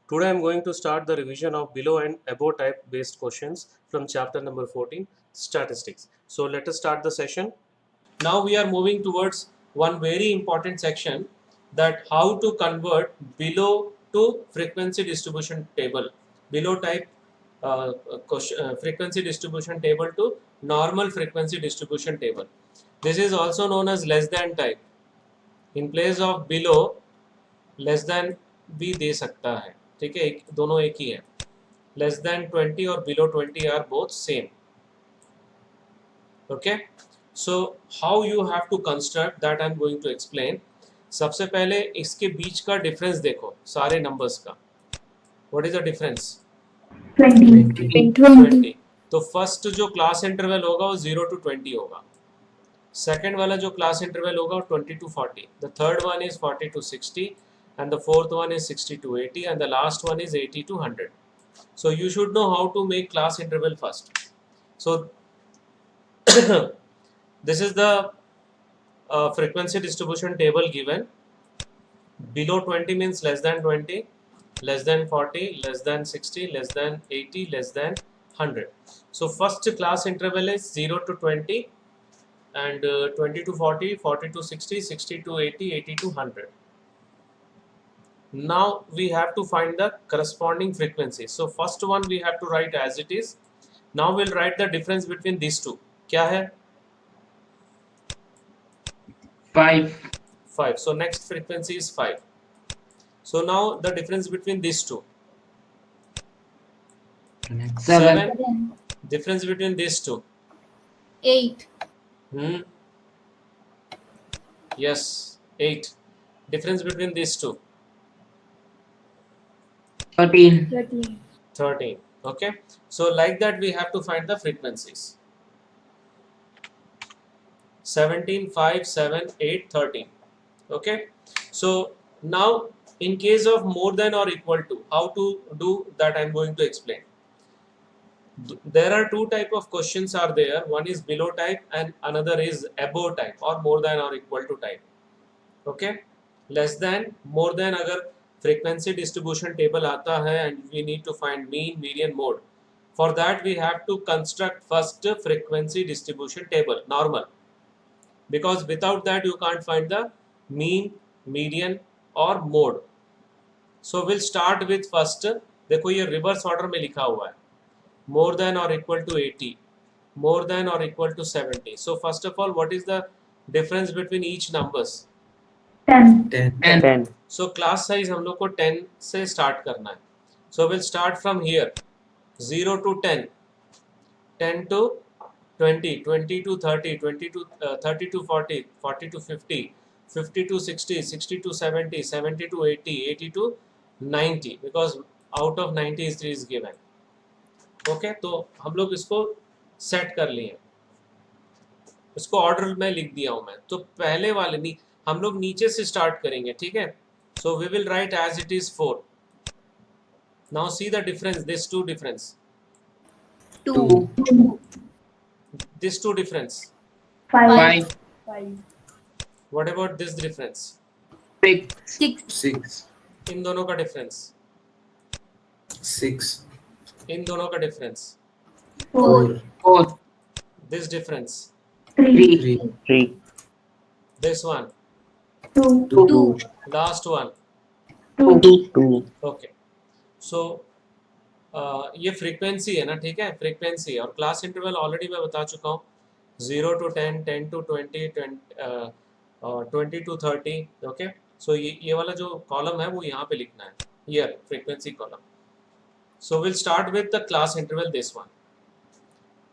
Today I am going to start the revision of below and above type based questions from chapter number 14, statistics. So let us start the session. Now we are moving towards one very important section, that how to convert below to frequency distribution table, below type frequency distribution table to normal frequency distribution table. This is also known as less than type. In place of below, less than भी दे सकता है, ठीक है, दोनों एक ही है. Less than 20 और below 20 are both same. Okay, so how you have to construct that I am going to explain. सबसे पहले इसके बीच का डिफरेंस देखो सारे नंबर्स का. What is the difference? 20. तो फर्स्ट जो क्लास इंटरवल होगा वो 0 to 20 होगा. सेकेंड वाला जो क्लास इंटरवल होगा वो 20 to 40. The third one is 40 to 60 and the fourth one is 60 to 80 and the last one is 80 to 100. So you should know how to make class interval first. So this is the frequency distribution table given. Below 20 means less than 20, less than 40, less than 60, less than 80, less than 100. So first class interval is 0 to 20 and 20 to 40, 40 to 60, 60 to 80, 80 to 100. Now we have to find the corresponding frequency. So first one we have to write as it is. Now we'll write the difference between these two. क्या है? 5. 5. So next frequency is 5. So now the difference between these two. 7. Difference between these two. 8. Yes, 8. Difference between these two. 13. 13. Okay. So like that we have to find the frequencies. 17, 5, 7, 8, 13. Okay. So now in case of more than or equal to, how to do that I am going to explain. There are two type of questions are there. One is below type and another is above type or more than or equal to type. Okay. Less than, more than अगर frequency distribution table आता है and we need to find mean, median, mode. For that we have to construct first frequency distribution table, normal. Because without that you can't find the mean, median or mode. So we'll start with first. देखो ये reverse order में लिखा हुआ है. More than or equal to 80, more than or equal to 70. So first of all, what is the difference between each numbers? 10. So class size हम लोग को 10 से start करना है. So we'll start from here. 0 to 10, 10 to 20, 20 to 30, 20 to 30 to 40, 40 to 50, 50 to 60, 60 to 70, 70 to 80, 80 to 90, because out of 90 is 3 is given. Okay, तो हम लोग इसको सेट कर लिए, इसको ऑर्डर में लिख दिया हूं मैं. तो पहले वाले नहीं, हम लोग नीचे से स्टार्ट करेंगे, ठीक है. So we will write as it is 4. Now see the difference, this two difference, 2. This two difference. 5. What about this difference? 6. इन दोनों का डिफरेंस. 6. इन दोनों का difference. 4. This difference. 3. This one. 2. Last one. 2. Okay. So ये frequency है ना, ठीक है, फ्रीक्वेंसी. और क्लास इंटरवल ऑलरेडी मैं बता चुका हूँ. 0 to 10, 10 to 20, 20 to 30. Okay. So ये वाला जो कॉलम है वो यहाँ पे लिखना है, year frequency column. So will start with the class interval this one.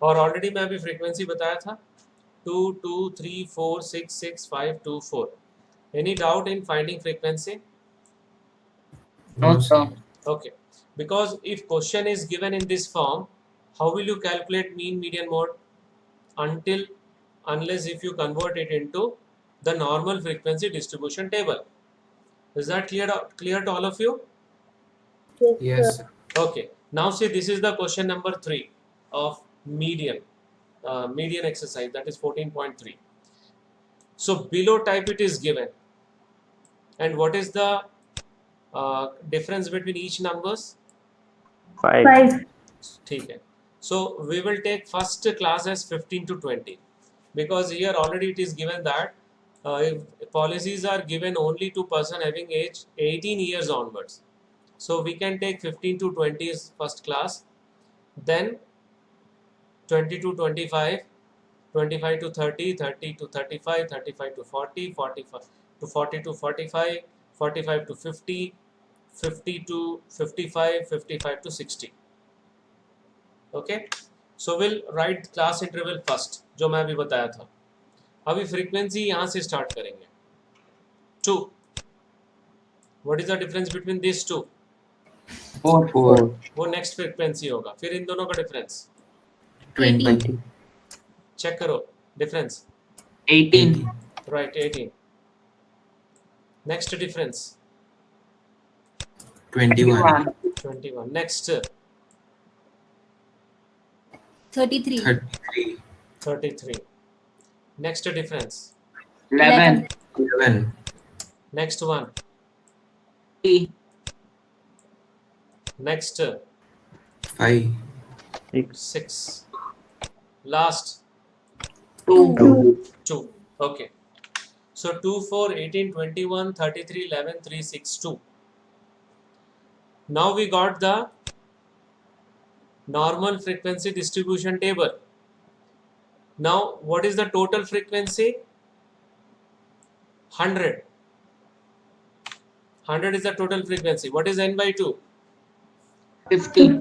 और ऑलरेडी मैं अभी फ्रीक्वेंसी बताया था, 2, 2, 3, 4, 6, 6, 5, 2, 4. Any doubt in finding frequency? No, sir. Okay, because if question is given in this form, how will you calculate mean, median, mode? Unless if you convert it into the normal frequency distribution table. Is that clear to all of you? Yes, sir. Okay, now see, this is the question number 3 of median exercise, that is 14.3. So below type it is given, and what is the Difference between each numbers? 5. ठीक है. So we will take first class as 15 to 20 because here already it is given that if policies are given only to person having age 18 years onwards. So we can take 15 to 20 as first class, then 20 to 25, 25 to 30, 30 to 35, 35 to 40, 45 to 40 to 45, 45 to 50, 50 to 55, 55 to 60. Okay, so we'll write class interval first, जो मैं अभी बताया था. अभी frequency यहाँ से start करेंगे. 2. What is the difference between these two? 4. वो next frequency होगा. फिर इन दोनों का difference 20. check करो. Difference 18. right, 18. Next difference 21. 21. Next 33. 33. 33. Next difference 11. 11. next one. 3. Next 5. 6. Last 2. 2. Okay. So 2, 4, 18, 21, 33, 11, 3, 6, 2. Now we got the normal frequency distribution table. Now what is the total frequency? 100. 100 is the total frequency. What is n by 2? 50.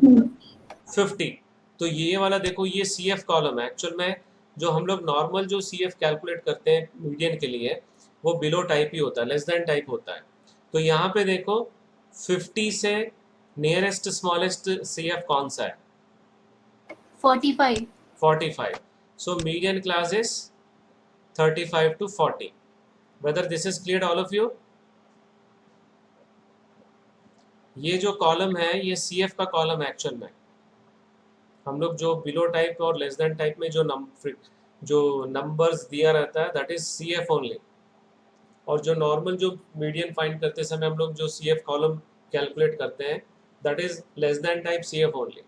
50. तो ये वाला देखो, ये CF column है. Actual में जो हम लोग नॉर्मल जो CF कैलकुलेट करते हैं मीडियन के लिए, वो बिलो टाइप ही होता है, लेस देन टाइप होता है. तो यहाँ पे देखो 50 से नियरेस्ट स्मॉलेस्ट CF कौन सा है? 45. 45. So median class is 35 to 40. Whether this is clear to all of you? ये जो कॉलम है ये CF का कॉलम है. एक्चुअल में हम लोग जो बिलो टाइप और लेस देन टाइप में जो नंबर्स दिया रहता है दैट इज CF ओनली. और जो नॉर्मल जो मीडियन फाइंड करते समय हम लोग जो CF कॉलम कैलकुलेट करते हैं that is less than type CF only,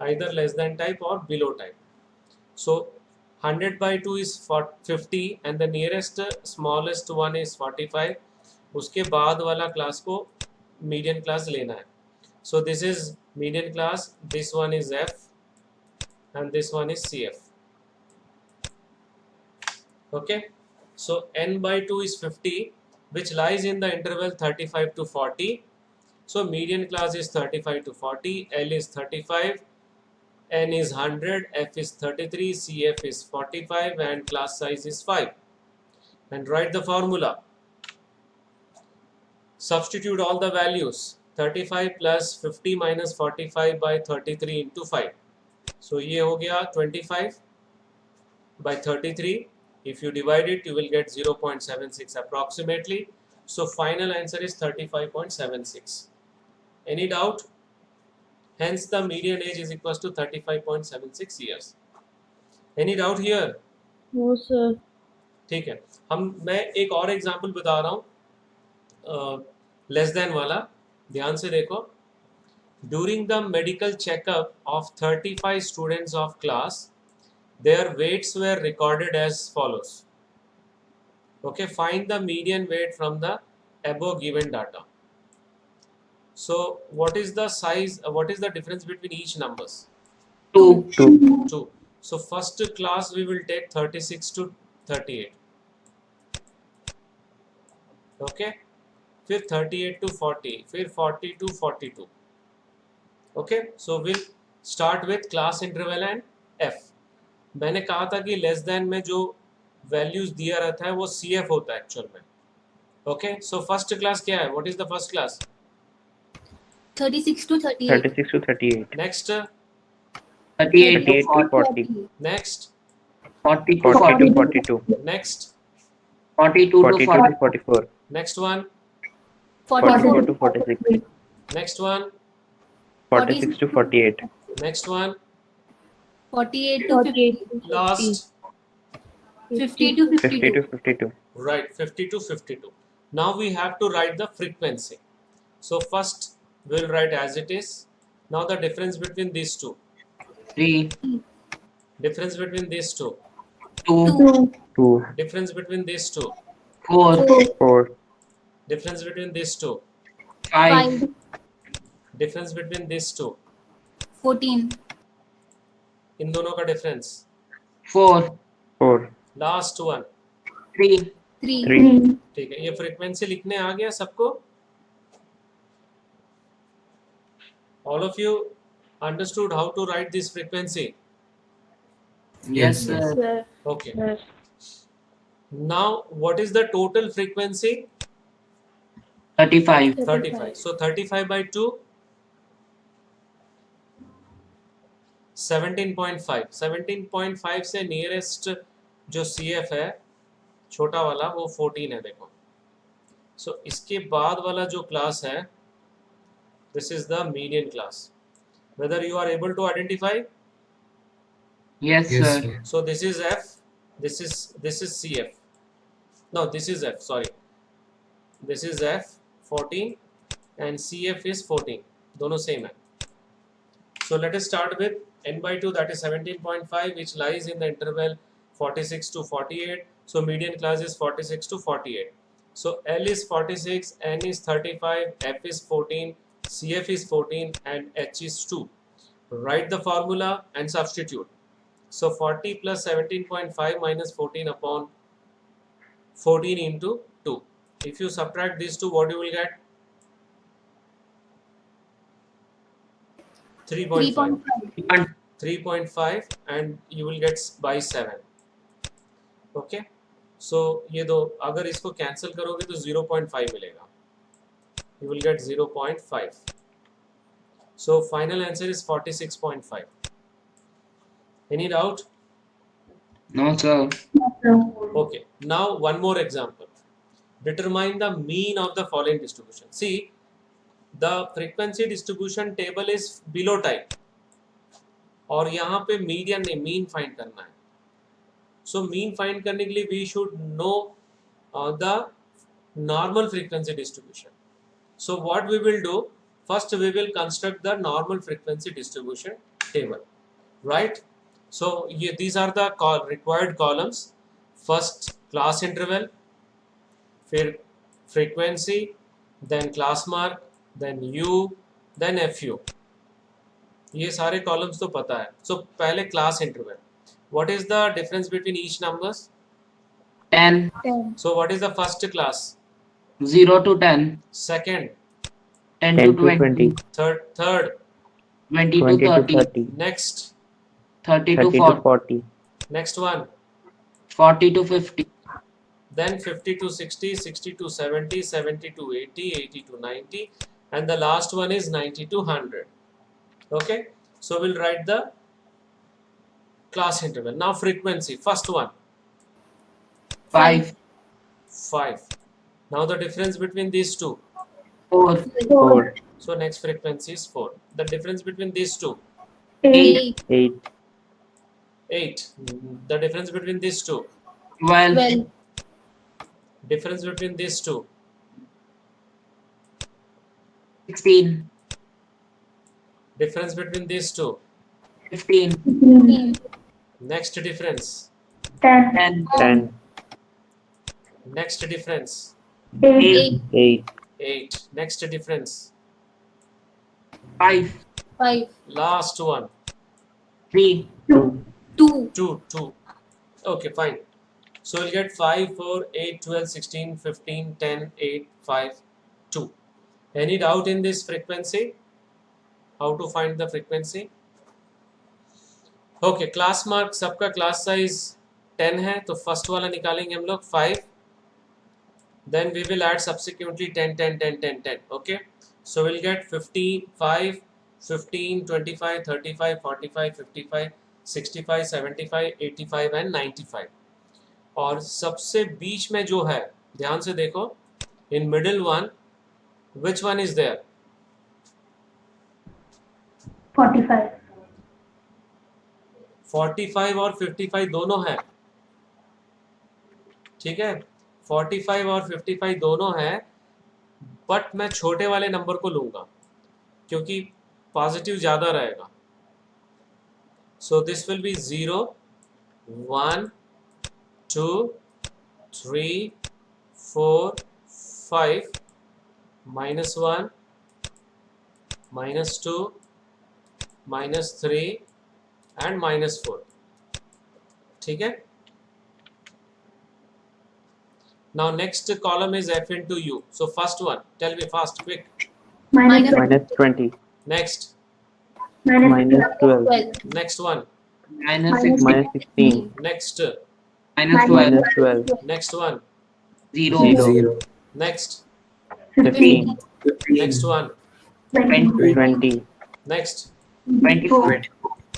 either less than type or below type. So 100 by 2 is 50 and the nearest smallest one is 45. उसके बाद वाला क्लास को मीडियन क्लास लेना है. So this is median class, this one is F and this one is CF. Okay, so n by 2 is 50 which lies in the interval 35 to 40. So median class is 35 to 40, L is 35, N is 100, F is 33, CF is 45 and class size is 5. And write the formula. Substitute all the values. 35 plus 50 minus 45 by 33 into 5. So ये हो गया 25 by 33. If you divide it, you will get 0.76 approximately. So final answer is 35.76. Any doubt? Hence the median age is equals to 35.76 years. Any doubt here? No, sir. ठीक है. मैं एक और example बता रहा हूँ लेस देन वाला. ध्यान से देखो. During the medical checkup of 35 students of class, their weights were recorded as follows. Okay, find the median weight from the above given data. So what is the size, what is the difference between each numbers? 2. So first class we will take 36 to 38. Okay, फिर 38 to 40, फिर 40 to 42. Okay, so we'll start with class interval and F. मैंने कहा था कि less than में जो values दिया रहता है वो CF होता है एक्चुअल में. Okay, so first class क्या है? What is the first class? 36 to 38. 36 to 38. Next, 38 to 40. next, 40 to 42. next, 42 to 44. next one, 44 to 46. next one, 46 to 48. next one, 48 to 50. last, 50 to 50 52. to 52. right, 50 to 52. Now we have to write the frequency. So first we'll write as it is. Now the difference between these two. 3, Difference between these two. 2, 2, Difference between these two. 4, 4, Difference between these two. 5, 5, Difference between these two. 14, इन दोनों का difference. 4, 4, Last one. 3, 3, 3, ठीक है, ये frequency लिखने आ गया सबको? All of you understood how to write this frequency? yes sir. Okay. Now what is the total frequency? 35, 35. So 35 by 2, 17.5. 17.5 से nearest जो CF है छोटा वाला वो 14 है देखो. So इसके बाद वाला जो क्लास है, this is the median class. Whether you are able to identify? yes sir. So this is F, this is CF. No, this is F, sorry. This is F 14 and CF is 14. दोनों same है. So let us start with n by 2, that is 17.5, which lies in the interval 46 to 48. So median class is 46 to 48. So L is 46, N is 35, F is 14, CF is 14 and H is 2. Write the formula and substitute. So 40 plus 17.5 minus 14 upon 14 into 2. If you subtract these two, what you will get? 3.5. 3.5, 3.5 and you will get by 7. Okay. So ये दो अगर इसको cancel करोगे तो 0.5 मिलेगा. You will get 0.5. So final answer is 46.5. Any doubt? No sir. Okay. Now one more example. Determine the mean of the following distribution. See, the frequency distribution table is below type. और यहाँ पे median नहीं, mean find करना है. So mean find करने के लिए we should know the normal frequency distribution. So what we will do, first we will construct the normal frequency distribution table, right? So ये these are the required columns. First class interval, फिर frequency, then class mark, then U, then F U. ये सारे columns तो पता है. So पहले class interval. What is the difference between each numbers? 10, 10, so what is the first class? 0 to 10, second, 10 to 20, third, 20 to 30, next, 30 to 40, next one, 40 to 50, then 50 to 60, 60 to 70, 70 to 80, 80 to 90, and the last one is 90 to 100. Okay, so we'll write the class interval. Now frequency, first one, 5, 5. Now the difference between these two. 4, 4, So next frequency is 4. The difference between these two. 8, 8, 8. The difference between these two. 12, 12, Difference between these two. 16, Difference between these two. 15, 15, Next difference. 10, 10, Next difference. 8, 8, 8. Next difference. 5, 5, Last one. 3, 2, 2. Okay, fine. So we'll get 5, 4, 8, 12, 16, 15, 10, 8, 5, 2. Any doubt in this frequency? How to find the frequency? Okay, class mark सबका class size 10 है तो first वाला निकालेंगे हम लोग 5. Then we will add subsequently 10, 10, 10, 10, 10. Okay, so we'll get 15, 5, 15, 25, 35, 45, 55, 65, 75, 85 and 95. और सबसे बीच में जो है ध्यान से देखो, in middle one, which one is there? 45, 45 और 55 दोनों है. ठीक है, 45 और 55 दोनों है. बट मैं छोटे वाले नंबर को लूंगा क्योंकि पॉजिटिव ज़्यादा रहेगा. So this will be 0, 1, 2, 3, 4, 5, -1, -2, -3 and -4. ठीक है. Now next column is f into u. So first one, tell me fast, quick. Minus minus 20, Next, minus 12, 12. next one, minus Minus 16, minus 16, next, minus 12, minus 12, next one, 0, 0, next, 15, next one, 20, 20, next, 24,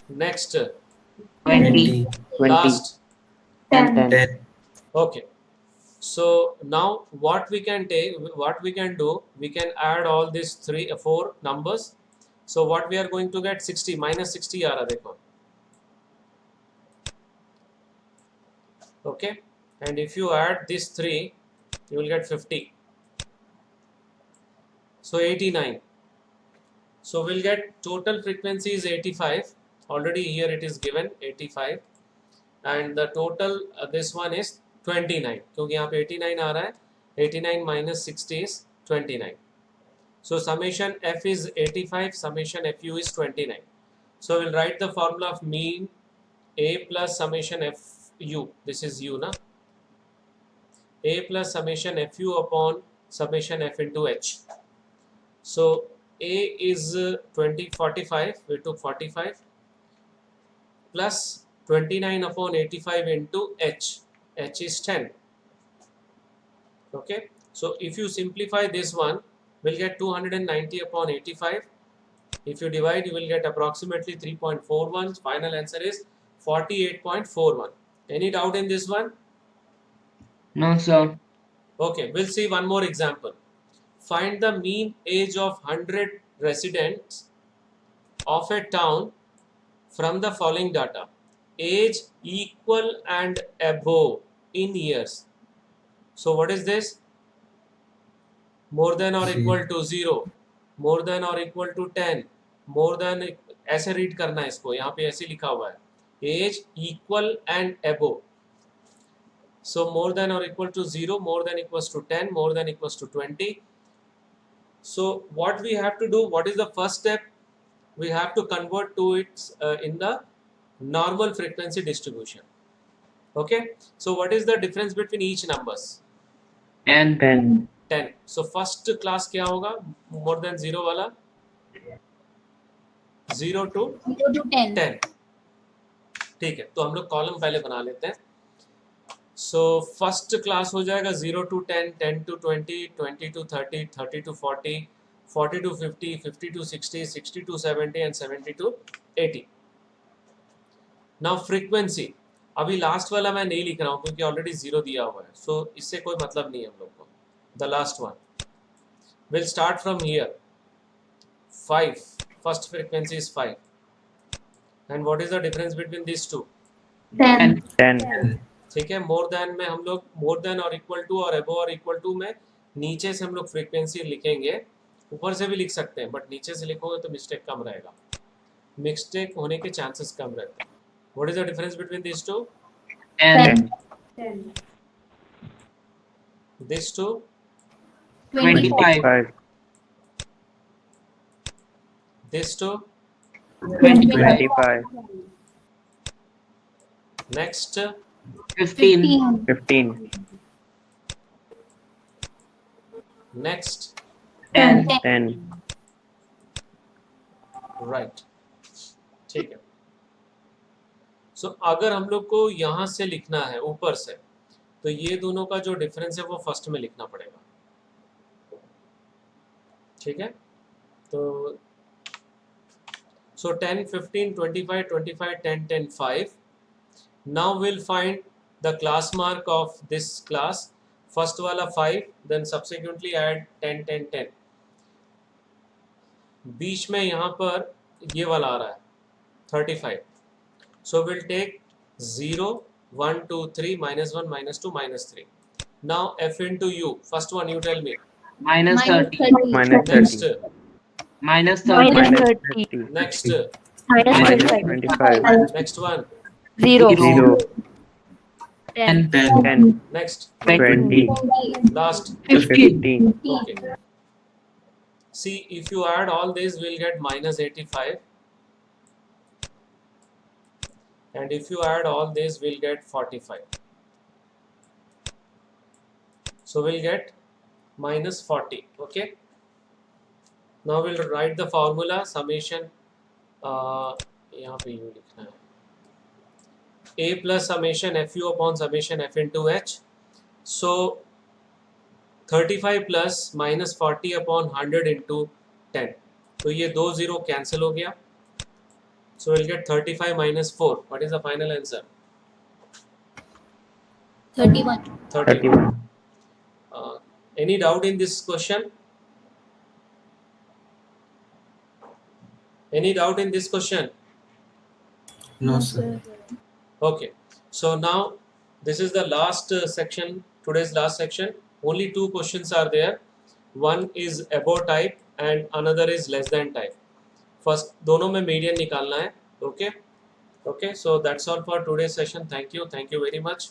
next, 20, 20, last. 10. 10, Okay. So now what we can do, we can add all these 4 numbers. So what we are going to get 60, minus 60 आ रहा देखो. Okay, and if you add these 3, you will get 50. So 89. So we'll get total frequency is 85. Already here it is given 85, and the total this one is 29 क्योंकि यहाँ पे 89 आ रहा है. 89 minus 60 is 29. So summation f is 85, summation fu is 29. So we'll write the formula of mean a plus summation fu. This is u na. A plus summation fu upon summation f into h. So a is 45. We took 45 plus 29 upon 85 into h. H is 10. Okay, so if you simplify this one, we'll get 290 upon 85. If you divide, you will get approximately 3.41. Final answer is 48.41. Any doubt in this one? no sir, Okay, we'll see one more example. Find the mean age of 100 residents of a town from the following data. Age equal and above in years. So what is this? More than or equal to 0, more than or equal to 10, more than. ऐसे read करना है इसको. यहाँ पे ऐसे लिखा हुआ है as equal and above. So more than or equal to 0, more than equals to 10, more than equals to 20. So what we have to do, what is the first step? We have to convert to it in the normal frequency distribution. Okay, so what is the difference between each numbers? 10, 10, 10. So first class क्या होगा? More than 0 वाला 0 to 0 to 10. 10. ठीक है, तो हम लोग column पहले बना लेते हैं. सो फर्स्ट क्लास हो जाएगा 0 to 10, 10 to 20, 20 to 30, 30 to 40, 40 to 50, 50 to 60, 60 to 70 and 70 to 80. Now frequency अभी लास्ट वाला मैं नहीं लिख रहा हूँ क्योंकि ऑलरेडी 0 दिया हुआ है. सो इससे कोई मतलब नहीं है हम लोग को. The last one will start from here. 5. First frequency is 5. And what is the difference between this two? 10. 10, ठीक है. मोर देन में हम लोग मोर देन और इक्वल टू और अबव और इक्वल टू में नीचे से हम लोग फ्रीक्वेंसी लिखेंगे. ऊपर से भी लिख सकते हैं बट नीचे से लिखोगे तो मिस्टेक कम रहेगा. मिस्टेक होने के चांसेस कम रहते हैं. What is the difference between this two? 10, 10, this two 25, 5, this two 25, 25, next 15, 15, next 10, 10, right. ठीक है. सो अगर हम लोग को यहाँ से लिखना है ऊपर से तो ये दोनों का जो डिफरेंस है वो फर्स्ट में लिखना पड़ेगा. ठीक है. तो सो 10, 15, 25, 25, 10, 10, 5. Now we'll find the class mark of this class. First वाला 5, then subsequently add 10, 10, 10. बीच में यहाँ पर ये वाला आ रहा है 35. So we'll take 0, 1, 2, 3, -1, -2, -3. Now f into u. First one you tell me. minus 30, minus next, 30, minus 30, minus minus 30, 30, next, minus minus 25, 25, next one, 0, 0, 10, 10, next, 20, last. 15, 15, Okay. See, if you add all these, we'll get minus 85. And if you add all these, we'll get 45. So we'll get minus 40. Okay. Now we'll write the formula summation. यहाँ पे U लिखना है. A plus summation fu upon summation f into h. So 35 plus minus 40 upon 100 into 10. तो ये दो zero cancel हो गया. So we'll get 35 minus 4. What is the final answer? 31, 31. Any doubt in this question? Any doubt in this question? No, sir. Okay. So now this is the last section, today's last section. Only two questions are there. One is above type and another is less than type. First, दोनों में median निकालना है. Okay. Okay. So that's all for today's session. Thank you. Thank you very much.